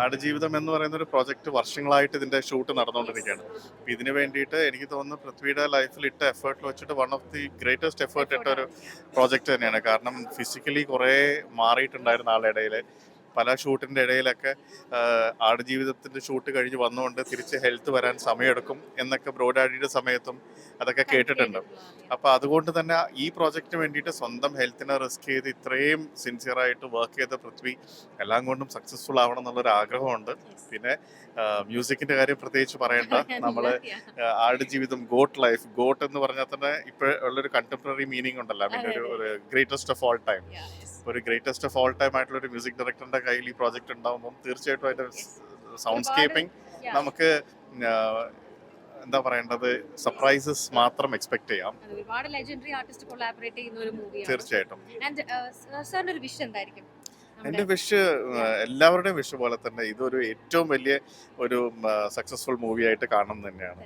ആടുജീവിതം എന്ന് പറയുന്ന ഒരു പ്രോജക്റ്റ് വർഷങ്ങളായിട്ട് ഇതിന്റെ ഷൂട്ട് നടന്നുകൊണ്ടിരിക്കുകയാണ്. അപ്പൊ ഇതിന് വേണ്ടിയിട്ട് എനിക്ക് തോന്നുന്നു പൃഥ്വിയുടെ ലൈഫിൽ ഇട്ട എഫേർട്ട് വെച്ചിട്ട് one of the greatest effort ഇട്ട ഒരു പ്രോജക്റ്റ് തന്നെയാണ്. കാരണം ഫിസിക്കലി കുറേ മാറിയിട്ടുണ്ടായിരുന്ന ആളുടെ ഇടയിൽ പല ഷൂട്ടിന്റെ ഇടയിലൊക്കെ ആടുജീവിതത്തിന്റെ ഷൂട്ട് കഴിഞ്ഞ് വന്നുകൊണ്ട് തിരിച്ച് ഹെൽത്ത് വരാൻ സമയമെടുക്കും എന്നൊക്കെ ബ്രോഡാഡിയുടെ സമയത്തും അതൊക്കെ കേട്ടിട്ടുണ്ട്. അപ്പൊ അതുകൊണ്ട് തന്നെ ഈ പ്രോജക്റ്റിന് വേണ്ടിയിട്ട് സ്വന്തം ഹെൽത്തിനെ റിസ്ക് ചെയ്ത് ഇത്രയും സിൻസിയറായിട്ട് വർക്ക് ചെയ്ത പൃഥ്വി എല്ലാം കൊണ്ടും സക്സസ്ഫുൾ ആവണം എന്നുള്ളൊരു ആഗ്രഹമുണ്ട്. പിന്നെ മ്യൂസിക്കിന്റെ കാര്യം പ്രത്യേകിച്ച് പറയണ്ട. നമ്മള് ആടുജീവിതം ഗോട്ട് എന്ന് പറഞ്ഞാൽ തന്നെ ഇപ്പൊ ഉള്ളൊരു കണ്ടംപററി മീനിങ് ഉണ്ടല്ലോ. ഐ മീൻ ഒരു ഗ്രേറ്റസ്റ്റ് ഓഫ് ഓൾ ടൈം, ഒരു ഗ്രേറ്റസ്റ്റ് ഓഫ് ഓൾ ടൈം ആയിട്ടുള്ള ഒരു മ്യൂസിക് ഡയറക്ടറിന്റെ കയ്യിൽ ഈ പ്രോജക്റ്റ് ഉണ്ടാകുമ്പോൾ തീർച്ചയായിട്ടും അതിന്റെ സൗണ്ട് സ്കേപ്പിംഗ് നമുക്ക് എന്താ പറയേണ്ടത്, സർപ്രൈസസ് മാത്രം എക്സ്പെക്ട് ചെയ്യാം. ഒരുപാട് ലെജൻഡറി ആർട്ടിസ്റ്റ് കൊളാബറേറ്റ് ചെയ്യുന്ന ഒരു മൂവിയാണ്. തീർച്ചയായിട്ടും. സാറിന്റെ ഒരു വിഷ് എന്തായിരിക്കും? എന്റെ വിഷ് എല്ലാവരുടെയും വിഷ് പോലെ തന്നെ ഇതൊരു ഏറ്റവും വലിയ ഒരു സക്സസ്ഫുൾ മൂവി ആയിട്ട് കാണണം തന്നെയാണ്.